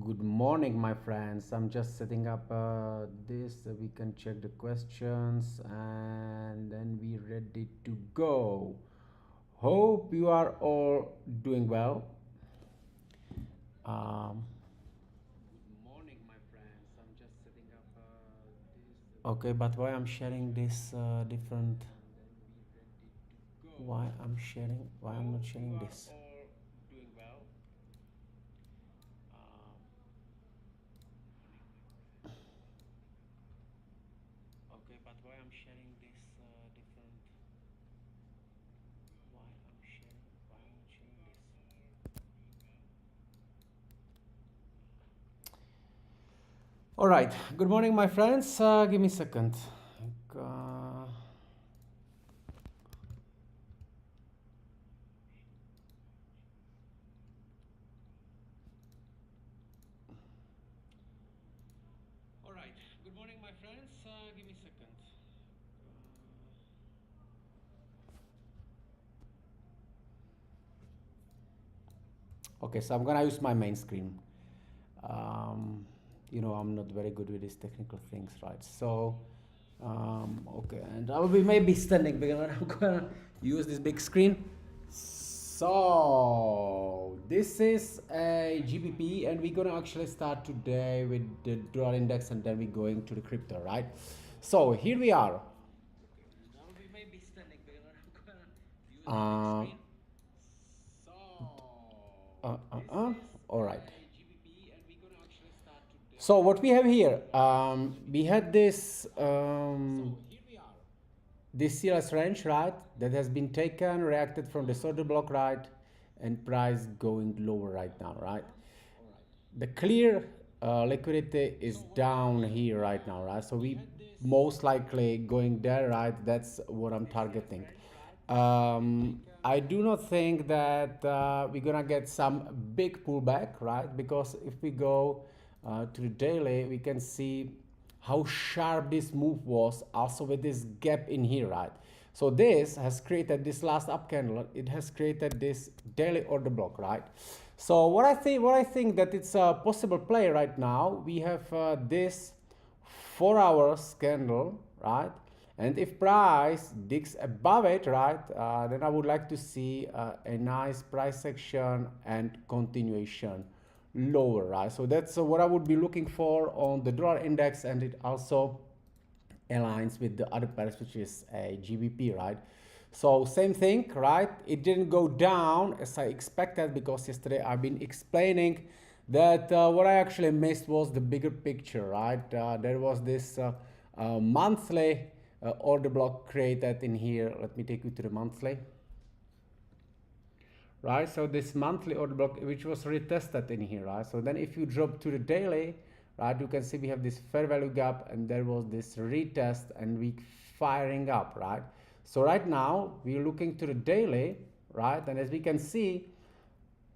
Good morning, my friends. I'm just setting up this so we can check the questions and then we ready to go. Hope you are all doing well. Um, okay, but why I'm sharing this different? Why I'm sharing? Why I'm not sharing this? Okay, but why I'm sharing this different? Why I'm sharing? Why I'm not sharing this? All right. Good morning, my friends. Give me a second. Uh, all right. Good morning, my friends. Give me a second. Okay, so I'm gonna use my main screen. Um, I'm not very good with these technical things, right? So, okay, and I will be maybe standing because I'm gonna use this big screen. So, this is a GBP, and we're gonna actually start today with the dollar index, and then we're going to the crypto, right? So here we are. Uh, uh, uh, uh. All right. So what we have here, we had this CLS range, right, that has been taken, reacted from the order block, right, and price going lower right now, right. The clear liquidity is down here right now, right? So we most likely going there, right? That's what I'm targeting. I do not think that we're gonna get some big pullback, right? Because if we go to the daily, we can see how sharp this move was, also with this gap in here, right? So this has created this last up candle. It has created this daily order block, right? So what I think that it's a possible play right now. We have this 4 hour candle, right? And if price digs above it, right, then I would like to see a nice price action and continuation lower, right? So that's what I would be looking for on the dollar index, and it also aligns with the other pairs, which is a GBP, right? So same thing, right? It didn't go down as I expected because yesterday I've been explaining that what I actually missed was the bigger picture, right? There was this monthly order block created in here. Let me take you to the monthly, right? So this monthly order block, which was retested in here, right? So then if you drop to the daily, right, you can see we have this fair value gap, and there was this retest and we firing up, right? So right now we're looking to the daily, right? And as we can see,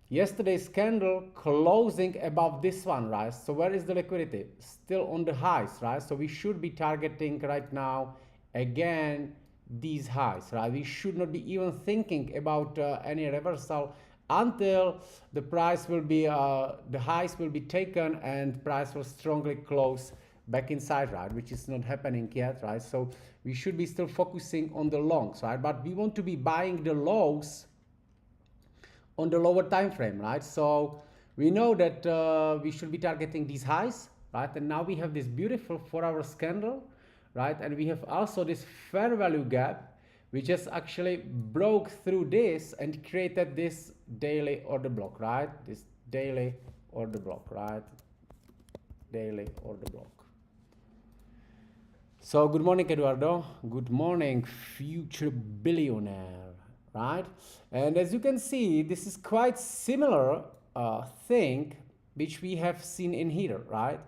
yesterday's candle closing above this one, right? So where is the liquidity? Still on the highs, right? So we should be targeting right now again these highs, right? We should not be even thinking about any reversal until the price will be the highs will be taken and price will strongly close back inside, right, which is not happening yet, right? So we should be still focusing on the longs, right? But we want to be buying the lows on the lower time frame, right? So we know that we should be targeting these highs, right? And now we have this beautiful 4 hour candle, right? And we have also this fair value gap, which just actually broke through this and created this daily order block, right? This daily order block, right? Daily order block. So good morning, Eduardo. Good morning, future billionaire, right? And as you can see, this is quite similar thing which we have seen in here, right?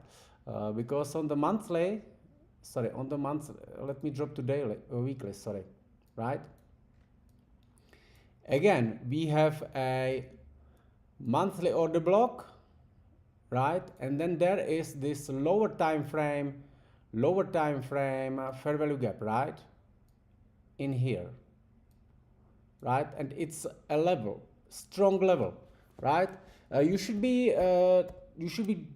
Because on the monthly, sorry, on the month, let me drop to daily, weekly, sorry, right? Again, we have a monthly order block, right? And then there is this lower time frame fair value gap, right? In here, right? And it's a level, strong level, right? You should be you should be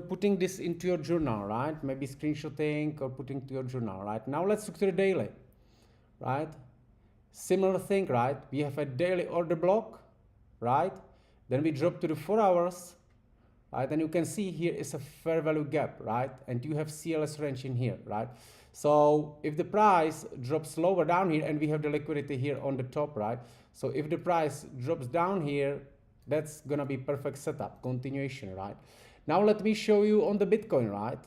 putting this into your journal, right? Maybe screenshotting or putting to your journal, right? Now let's look to the daily, right? Similar thing, right? We have a daily order block, right? Then we drop to the 4 hours, right? And you can see here is a fair value gap, right? And you have CLS range in here, right? So if the price drops lower down here, and we have the liquidity here on the top, right? So if the price drops down here, that's gonna be perfect setup, continuation, right? Now let me show you on the Bitcoin, right?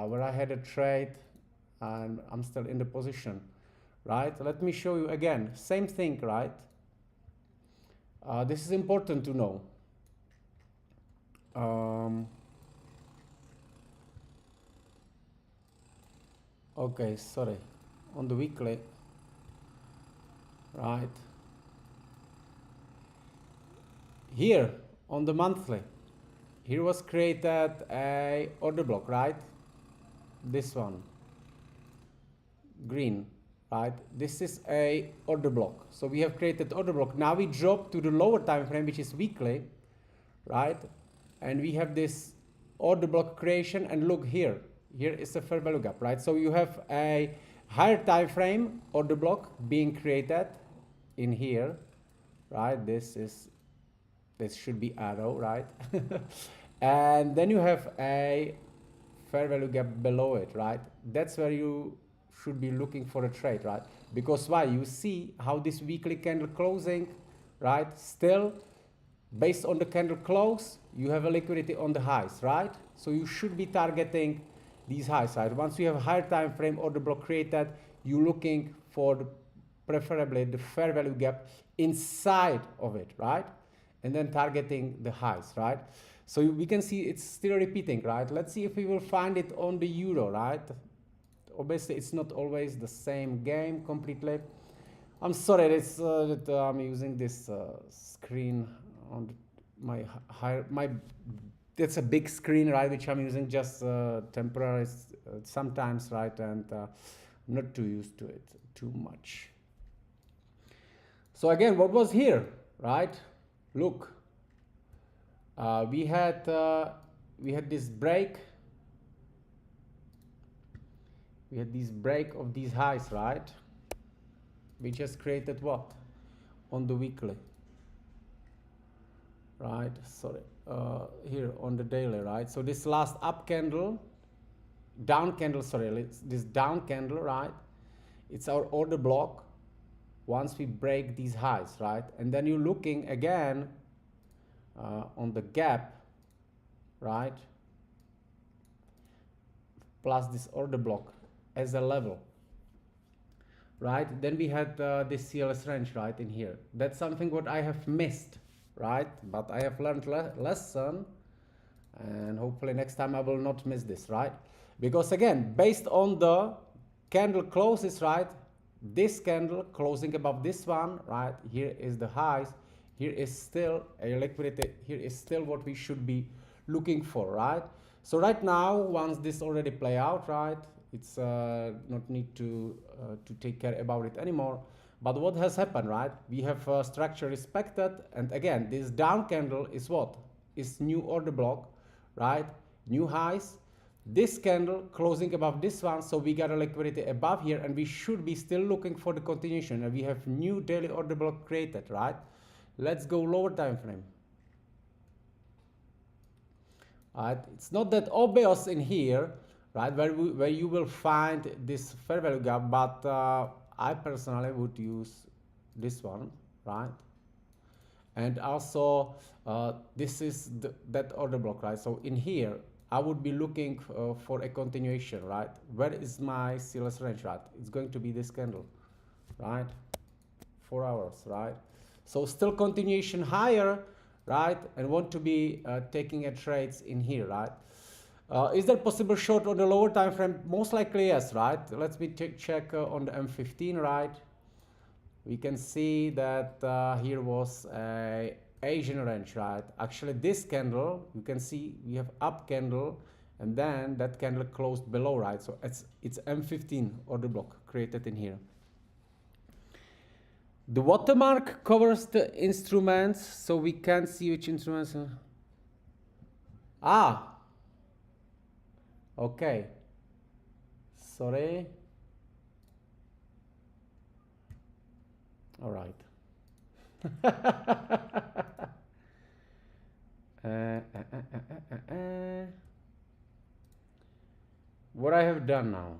Where I had a trade and I'm still in the position, right? Let me show you again, same thing, right? This is important to know. Okay, sorry, on the weekly, right? Here on the monthly, here was created a order block, right? This one, green, right? This is a order block. So we have created order block. Now we drop to the lower time frame, which is weekly, right? And we have this order block creation, and look here. Here is a fair value gap, right? So you have a higher time frame order block being created in here, right? This should be arrow, right? And then you have a fair value gap below it, right? That's where you should be looking for a trade, right? Because why? You see how this weekly candle closing, right? Still, based on the candle close, you have a liquidity on the highs, right? So you should be targeting these highs, right? Once you have a higher time frame order block created, you're looking for preferably the fair value gap inside of it, right? And then targeting the highs, right? So we can see it's still repeating, right? Let's see if we will find it on the euro, right? Obviously, it's not always the same game completely. I'm sorry that I'm using this screen on my that's a big screen, right, which I'm using just temporary sometimes, right, and I'm not too used to it too much. So again, what was here, right? Look, we had this break. We had this break of these highs, right? We just created what on the weekly, right? Sorry, here on the daily, right? So this last up candle, down candle, sorry, this down candle, right? It's our order block once we break these highs, right? And then you're looking again on the gap, right? Plus this order block as a level, right? Then we had this CLS range, right, in here. That's something what I have missed, right? But I have learned lesson, and hopefully next time I will not miss this, right? Because again, based on the candle closes, right? This candle closing above this one, right? Here is the highs. Here is still a liquidity. Here is still what we should be looking for, right? So right now, once this already play out, right? It's not need to take care about it anymore. But what has happened, right? We have structure respected, and again, this down candle is what? Is new order block, right? New highs. This candle closing above this one, so we got a liquidity above here, and we should be still looking for the continuation, and we have new daily order block created, right? Let's go lower time frame. Right? It's not that obvious in here, right, where you will find this fair value gap, but I personally would use this one, right? And also this is that order block, right? So in here I would be looking for a continuation, right? Where is my CLS range, right? It's going to be this candle, right? 4 hours, right? So still continuation higher, right? And want to be taking a trades in here, right? Is there possible short on the lower time frame? Most likely yes, right? Let me check on the M15, right? We can see that here was a Asian range, right? Actually this candle, you can see we have up candle, and then that candle closed below, right? So it's M15 order block created in here. The watermark covers the instruments, so we can see which instruments. Ah, okay. Sorry. All right. What I have done now?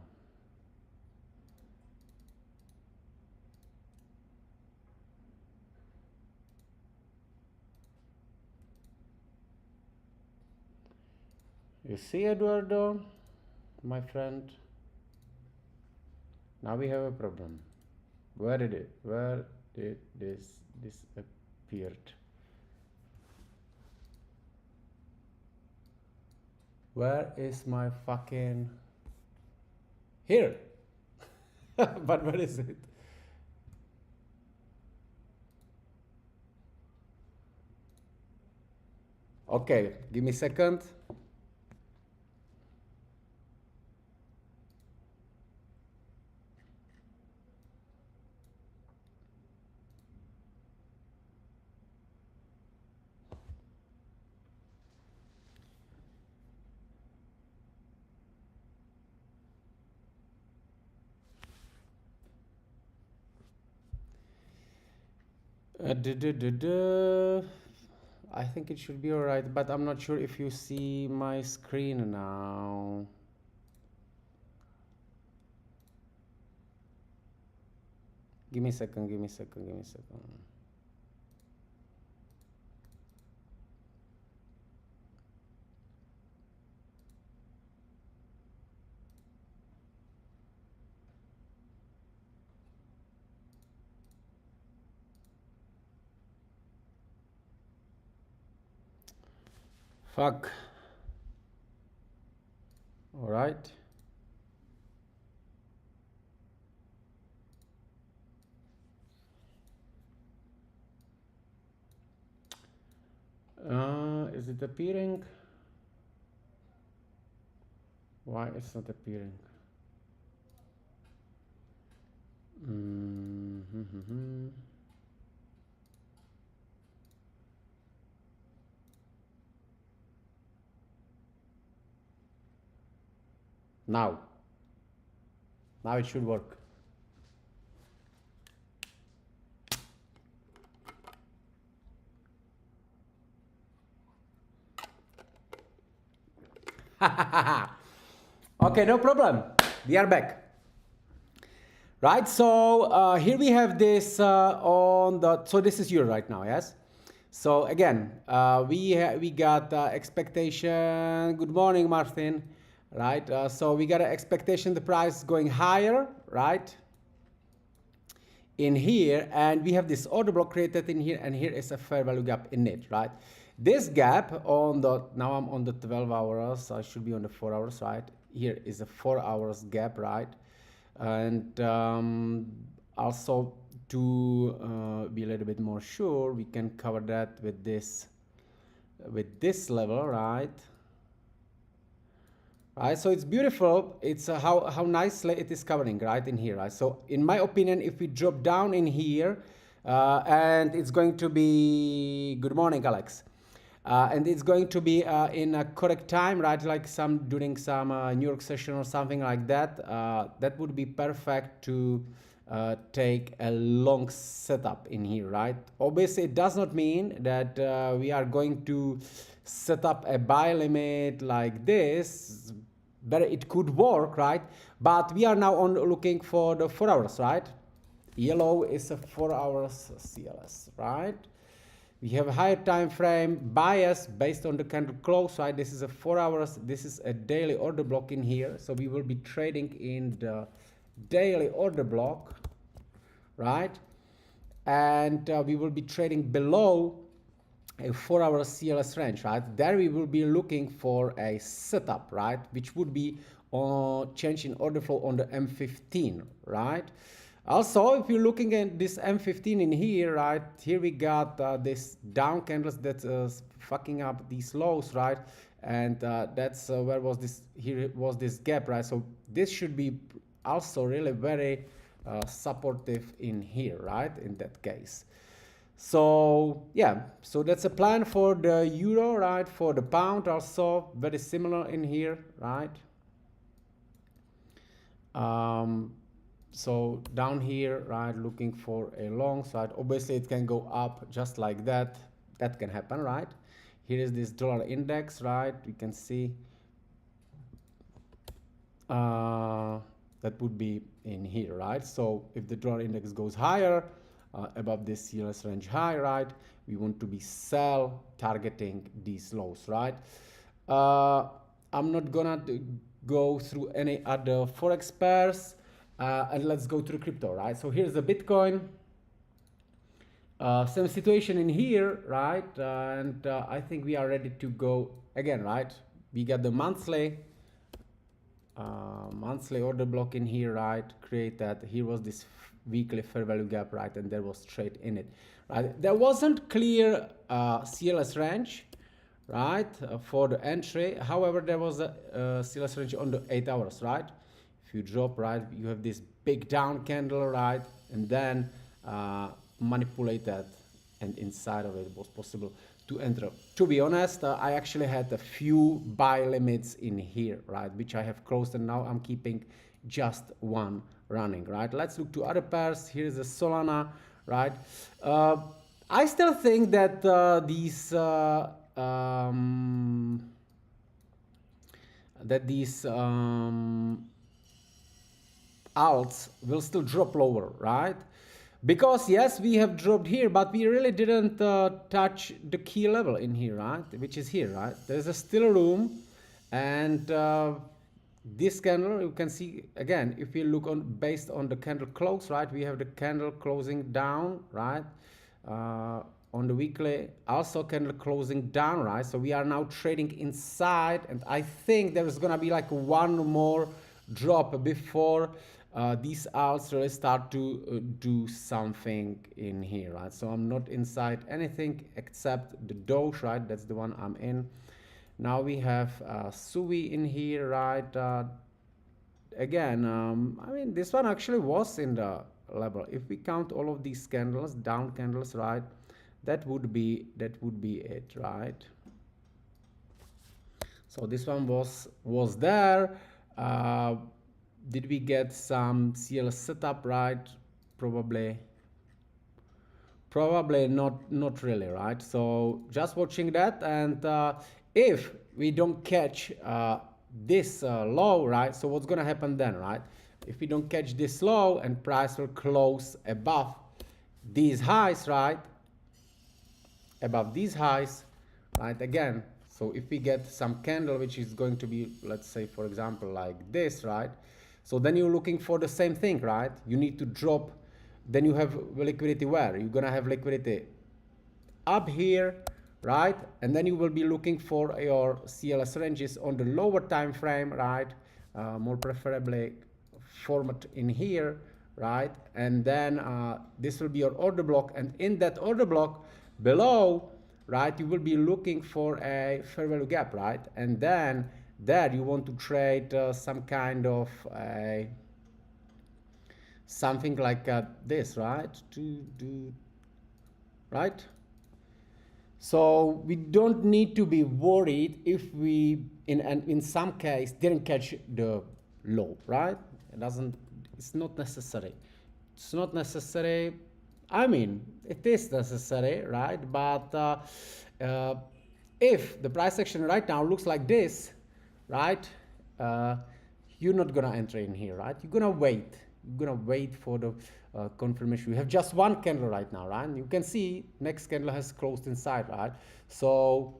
You see, Eduardo, my friend. Now we have a problem. Where did it? Where did this disappeared? Where is my fucking here? But where is it? Okay, give me a second. I think it should be alright, but I'm not sure if you see my screen now. Give me a second, give me a second, give me a second. Fuck. Alright. Is it appearing? Why it's not appearing? Mm-hmm. Now. Now it should work. Okay, no problem. We are back. Right, so here we have this on the, so this is euro right now, yes? So again, we got expectation, good morning Martin, right? So we got an expectation the price going higher, right? In here, and we have this order block created in here, and here is a fair value gap in it, right? This gap on the, now I'm on the 12 hours, so I should be on the 4 hours, right? Here is a 4 hours gap, right? And also to be a little bit more sure, we can cover that with this level, right? Right, so it's beautiful. It's how nicely it is covering right in here, right? So in my opinion, if we drop down in here, and it's going to be, good morning, Alex. And it's going to be in a correct time, right? Like during some New York session or something like that. That would be perfect to take a long setup in here, right? Obviously, it does not mean that we are going to set up a buy limit like this. But it could work, right? But we are now on looking for the 4 hours, right? Yellow is a 4 hours CLS, right? We have a higher time frame bias based on the candle close, right? This is a 4 hours. This is a daily order block in here. So we will be trading in the daily order block, right? And we will be trading below a 4 hour CLS range, right? There we will be looking for a setup, right? Which would be change in order flow on the M15, right? Also, if you're looking at this M15 in here, right? Here we got this down candles that's fucking up these lows, right? And that's where was this, here was this gap, right? So this should be also really very supportive in here, right? In that case. So yeah, so that's a plan for the euro, right? For the pound also very similar in here, right? Um, so down here, right, looking for a long side. Obviously, it can go up just like that. That can happen, right? Here is this dollar index, right? We can see uh, that would be in here, right? So if the dollar index goes higher, above this CLS range high, right, we want to be sell targeting these lows, right? Uh, I'm not gonna go through any other forex pairs, and let's go to the crypto, right? So here's the Bitcoin. Same situation in here, right? And I think we are ready to go again, right? We got the monthly order block in here, right? Create that. Here was this weekly fair value gap, right? And there was trade in it, right? There wasn't clear CLS range, right, for the entry. However, there was a CLS range on the 8 hours, right? If you drop, right, you have this big down candle, right? And then manipulate that, and inside of it was possible to enter. To be honest, I actually had a few buy limits in here, right, which I have closed, and now I'm keeping just one running, right? Let's look to other pairs. Here is a Solana, right? I still think that these alts will still drop lower, right? Because yes, we have dropped here, but we really didn't touch the key level in here, right? Which is here, right? There's a still room, and this candle, you can see again, if you look on based on the candle close, right? We have the candle closing down, right? On the weekly, also candle closing down, right? So we are now trading inside, and I think there is gonna be like one more drop before these alts really start to do something in here, right? So I'm not inside anything except the Doge, right? That's the one I'm in. Now we have Sui in here, right? Again, I mean, this one actually was in the level. If we count all of these candles, down candles, right? That would be it, right? So this one was there. Did we get some CL setup, right? Probably not really, right? So just watching that, and if we don't catch this low, right? So what's gonna happen then, right? If we don't catch this low and price will close above these highs, right? Above these highs, right? Again, so if we get some candle which is going to be, let's say for example like this, right? So then you're looking for the same thing, right? You need to drop, then you have liquidity where? You're gonna have liquidity up here, right? And then you will be looking for your CLS ranges on the lower time frame, right? More preferably format in here, right? And then this will be your order block, and in that order block below, right, you will be looking for a fair value gap, right? And then there you want to trade some kind of something like this, right? To do right. So we don't need to be worried if we in some case didn't catch the low, right? It's not necessary. It's not necessary. I mean, it is necessary, right? But if the price action right now looks like this, right? Uh, you're not gonna enter in here, right? You're gonna wait. You're gonna wait for the confirmation. We have just one candle right now, right? And you can see next candle has closed inside, right? So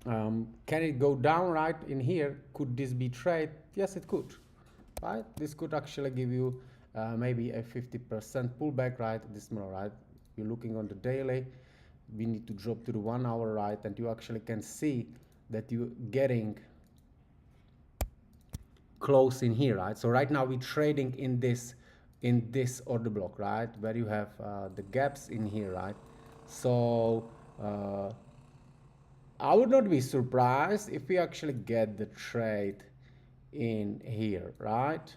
can it go down right in here? Could this be trade? Yes, it could, right? This could actually give you maybe a 50% pullback, right? This more, right? You're looking on the daily. We need to drop to the 1 hour, right? And you actually can see that you're getting close in here, right? So right now we're trading in this order block, right, where you have the gaps in here, right? So I would not be surprised if we actually get the trade in here, right?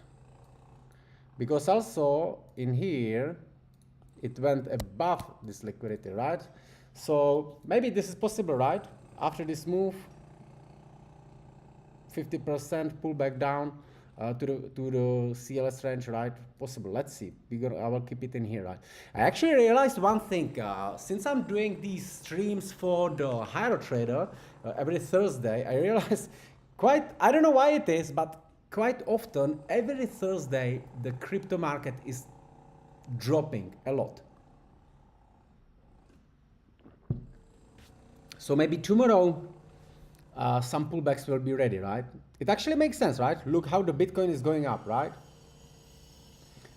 Because also in here it went above this liquidity, right? So maybe this is possible, right? After this move, 50% pull back down to the CLS range, right? Possible. Let's see. I will keep it in here, right? I actually realized one thing. Since I'm doing these streams for the Hiro Trader every Thursday, I realized I don't know why it is, but quite often every Thursday the crypto market is dropping a lot. So maybe tomorrow some pullbacks will be ready, right? It actually makes sense, right? Look how the Bitcoin is going up, right?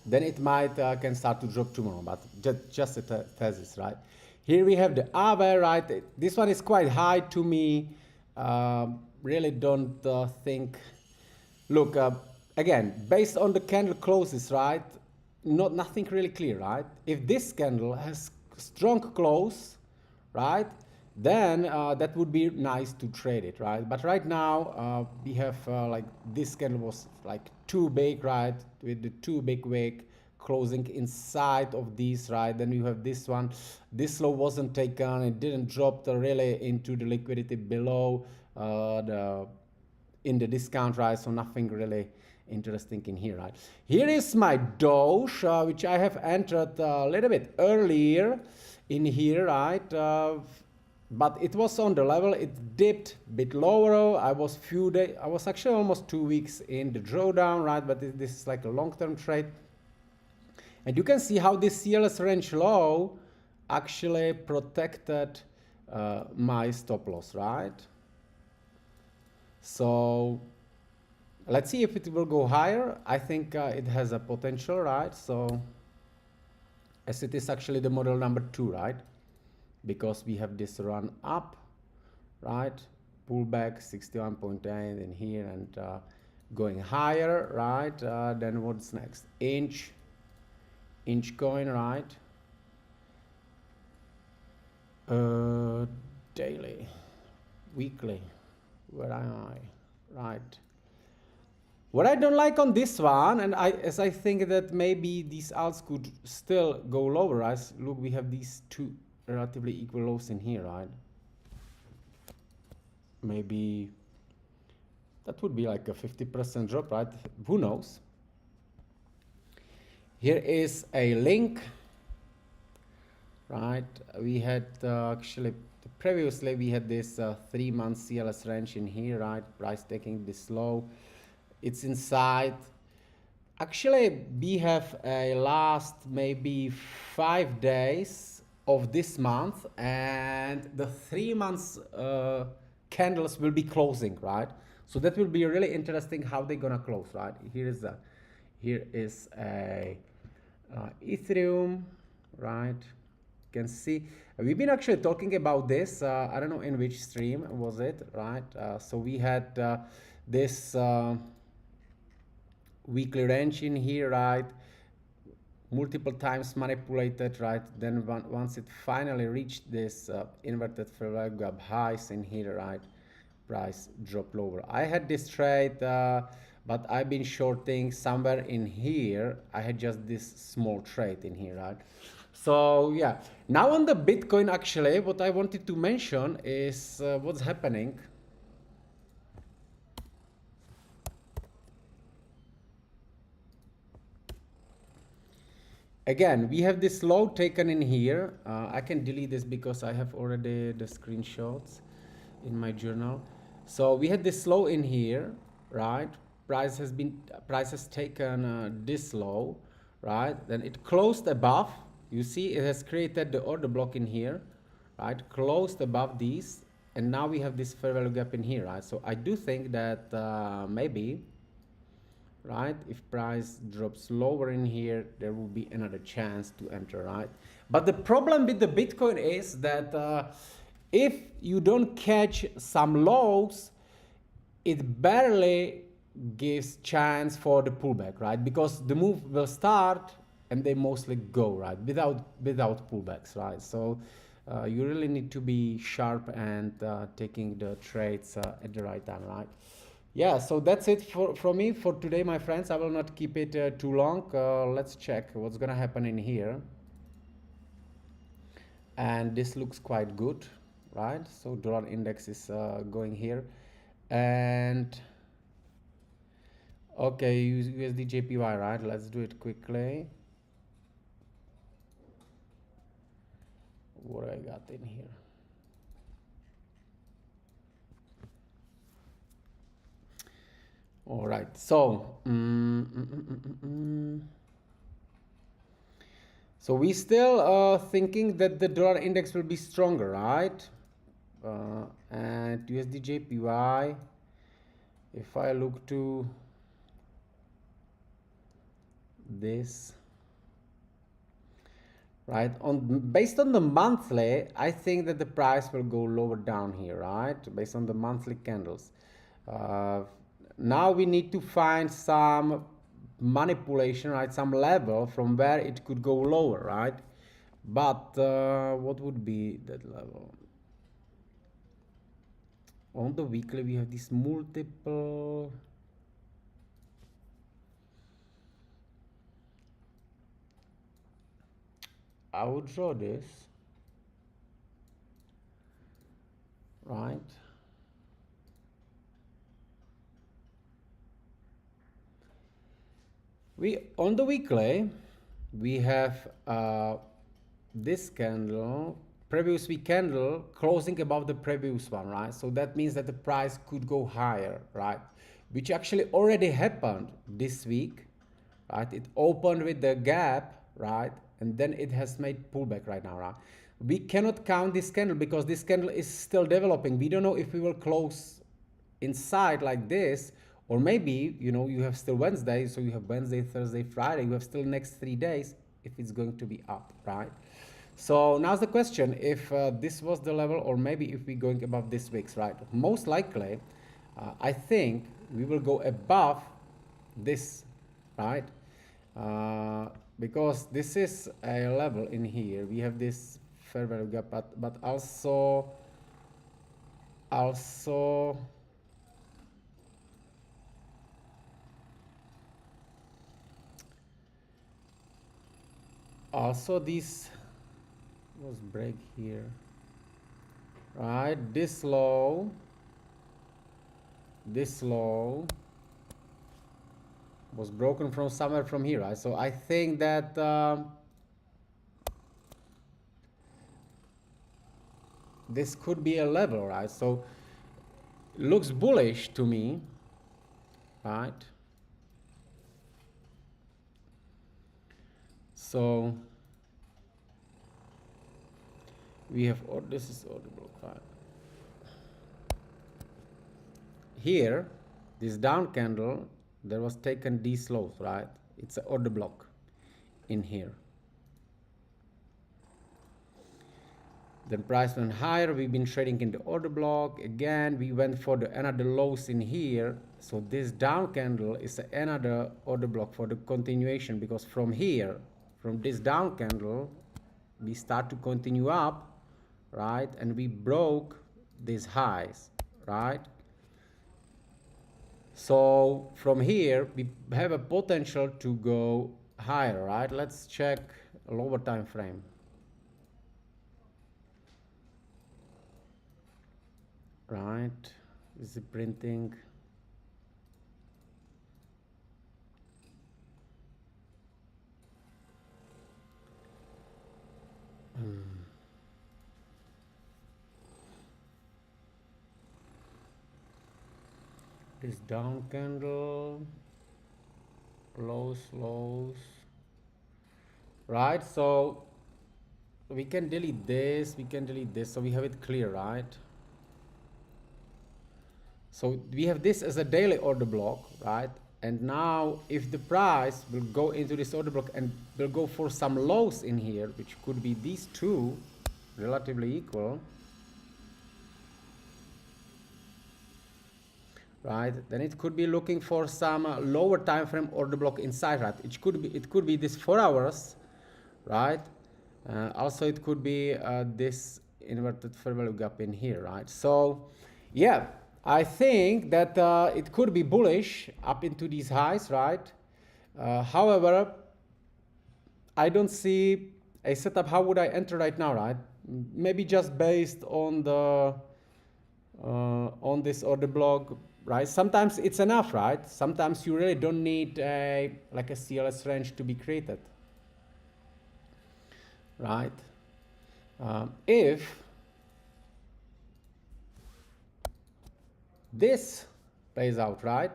Then it might can start to drop tomorrow, but just a thesis, right? Here we have the AVE, right? This one is quite high to me. Really don't think. Look, again, based on the candle closes, right? Nothing really clear, right? If this candle has strong close, right? Then that would be nice to trade it, right? But right now we have like this candle was like too big, right? With the too big wick closing inside of these, right? Then you have this one. This low wasn't taken. It didn't drop really into the liquidity below in the discount, right? So nothing really interesting in here, right? Here is my Doge, which I have entered a little bit earlier in here, right? But it was on the level, it dipped a bit lower. I was actually almost 2 weeks in the drawdown, right? But this is like a long-term trade. And you can see how this CLS range low actually protected my stop loss, right? So let's see if it will go higher. I think it has a potential, right? So as it is actually the model number 2, right? Because we have this run up, right? Pullback 61.8 in here and going higher, right? Then what's next? Inch coin, right? Daily, weekly, where am I? Right. What I don't like on this one, and as I think that maybe these alts could still go lower, as look, we have these two relatively equal lows in here, right? Maybe that would be like a 50% drop, right? Who knows? Here is a link, right? We had actually previously we had this 3-month CLS range in here, right? Price taking this low. It's inside. Actually, we have a last maybe 5 days of this month, and the 3 months candles will be closing, right? So that will be really interesting how they're gonna close, right? Here is a Ethereum, right? You can see we've been actually talking about this. I don't know in which stream was it, right? So we had this weekly range in here, right? Multiple times manipulated, right? Then once it finally reached this inverted fair value gap highs in here, right? Price drop lower. I had this trade, but I've been shorting somewhere in here. I had just this small trade in here, right? So yeah, now on the Bitcoin, actually, what I wanted to mention is what's happening. Again, we have this low taken in here. I can delete this because I have already the screenshots in my journal. So we had this low in here, right? Price has taken this low, right? Then it closed above. You see, it has created the order block in here, right? Closed above these, and now we have this fair value gap in here, right? So I do think that maybe, right, if price drops lower in here, there will be another chance to enter, right? But the problem with the Bitcoin is that if you don't catch some lows, it barely gives chance for the pullback, right? Because the move will start and they mostly go, right, without pullbacks, right? So you really need to be sharp and taking the trades at the right time, right? Yeah, so that's it from me for today, my friends. I will not keep it too long. Let's check what's gonna happen in here. and this looks quite good, right? So dollar index is going here, and okay, USD JPY, right? Let's do it quickly. What I got in here? All right, so so we still thinking that the dollar index will be stronger, right? And USD JPY, if I look to this, right, on based on the monthly, I think that the price will go lower down here, right, based on the monthly candles. uh, Now we need to find some manipulation, right, some level from where it could go lower, right? But what would be that level? On the weekly we have this multiple. I would draw this, right? We on the weekly we have this candle, previous week candle closing above the previous one, right? So that means that the price could go higher, right? Which actually already happened this week, right? It opened with the gap, right? And then it has made pullback right now, right? We cannot count this candle because this candle is still developing. We don't know if we will close inside like this, or maybe, you know, you have still Wednesday, so you have Wednesday, Thursday, Friday, you have still next 3 days if it's going to be up, right? So now's the question, if this was the level, or maybe if we're going above this week's, right? Most likely, I think we will go above this, right? Because this is a level in here. We have this fair value gap, but also this was break here, right? This low was broken from somewhere from here, right? So I think that this could be a level, right? So looks bullish to me, right? So we have, oh, this is order block, right? Here, this down candle, there was taken these lows, right? It's an order block in here. Then price went higher. We've been trading in the order block. Again, we went for the another lows in here. So this down candle is another order block for the continuation, because from here, from this down candle, we start to continue up, right? And we broke these highs, right? So from here, we have a potential to go higher, right? Let's check a lower time frame. Right, is it printing? This down candle, lows, right? So we can delete this, so we have it clear, right? So we have this as a daily order block, right? And now if the price will go into this order block and will go for some lows in here, which could be these two relatively equal, right? Then it could be looking for some lower time frame order block inside, right? It could be this 4 hours, right? Also it could be this inverted fair value gap in here, right? So yeah, I think that it could be bullish up into these highs, right? However, I don't see a setup. How would I enter right now, right? maybe just based on this order block, right? Sometimes it's enough, right? Sometimes you really don't need a like a CLS range to be created, right? If this plays out, right,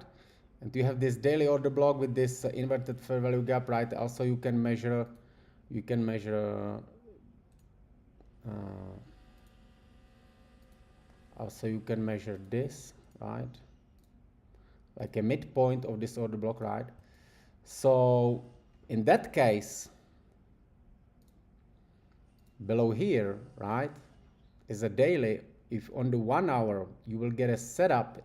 and you have this daily order block with this inverted fair value gap, right? Also, you can measure. Uh, Also, you can measure this, right? Like a midpoint of this order block, right? So in that case, below here, right, is a daily. If on the 1 hour you will get a setup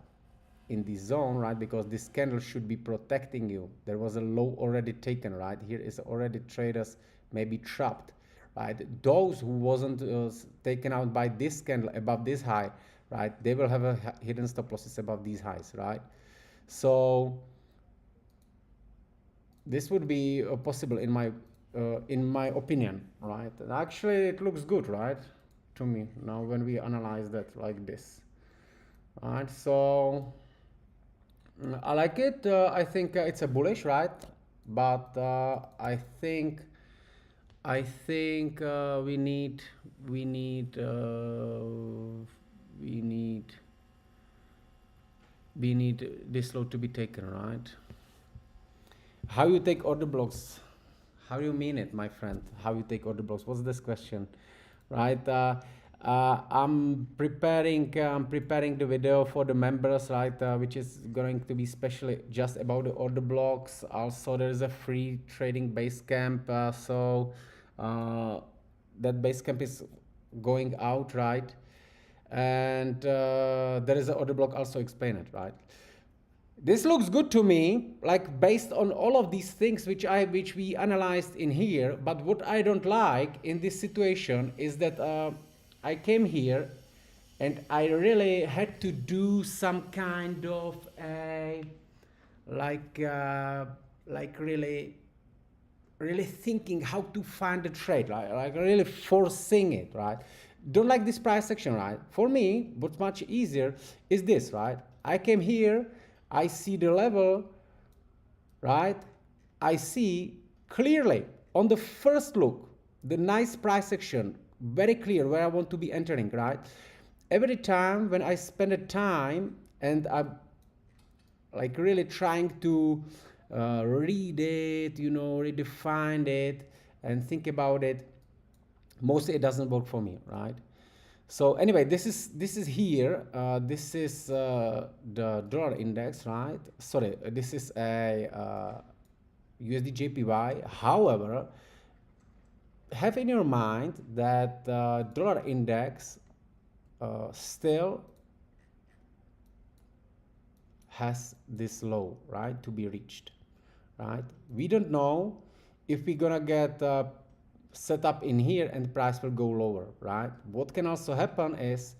in the zone, right, because this candle should be protecting you. There was a low already taken, right? Here is already traders maybe trapped, right? Those who wasn't taken out by this candle above this high, right, they will have a hidden stop losses above these highs, right? So this would be possible in my opinion, right? And actually it looks good, right, to me now when we analyze that like this, right? So I like it. I think it's a bullish, right? But I think we need we need we need this load to be taken, right? How you take order blocks? How do you mean it, my friend? How you take order blocks? What's this question, right? I'm preparing the video for the members, right? Which is going to be specially just about the order blocks. Also, there is a free trading base camp. Uh, that base camp is going out, right? And there is an order block also explained, right? This looks good to me, like based on all of these things which we analyzed in here. But what I don't like in this situation is that I came here and I really had to do some kind of a like uh, like really thinking how to find the trade, right? Like really forcing it, right? Don't like this price action, right? For me, what's much easier is this, right? I came here, I see the level, right? I see clearly on the first look the nice price action, very clear where I want to be entering, right? Every time when I spend a time and I'm like really trying to read it, redefine it and think about it, mostly it doesn't work for me, right? So anyway, this is here. This is the dollar index, right? Sorry, this is a USD JPY. However, have in your mind that dollar index still has this low, right, to be reached, right? We don't know if we're gonna get set up in here and the price will go lower, right? What can also happen is,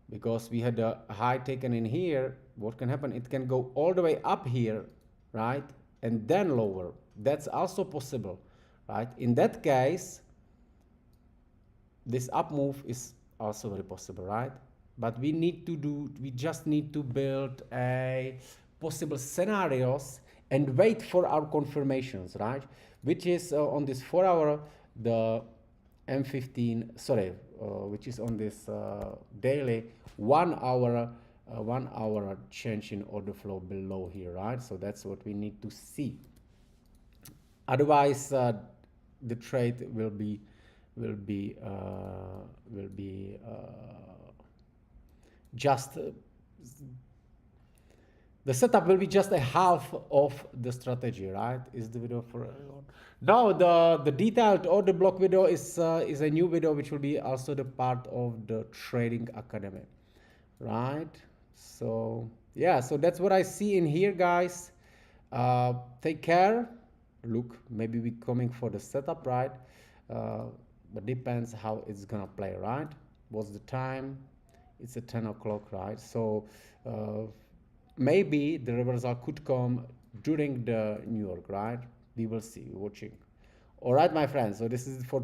because we had a high taken in here, what can happen, it can go all the way up here, right, and then lower. That's also possible, right? In that case, this up move is also very possible, right? But we just need to build a possible scenarios and wait for our confirmations, right? Which is on this 4 hour, the M15, sorry, which is on this daily 1 hour, 1 hour change in order flow below here, right? So that's what we need to see. Otherwise, the trade will be will be uh, will be just the setup will be just a half of the strategy, right? Is the video for everyone? No, the detailed order block video is a new video which will be also the part of the trading academy, right? So yeah, so that's what I see in here, guys. Take care. Look, maybe we coming for the setup, right? But depends how it's gonna play, right? What's the time? It's at 10 o'clock, right? So maybe the reversal could come during the New York, right? We will see. Watching. All right, my friends. So this is for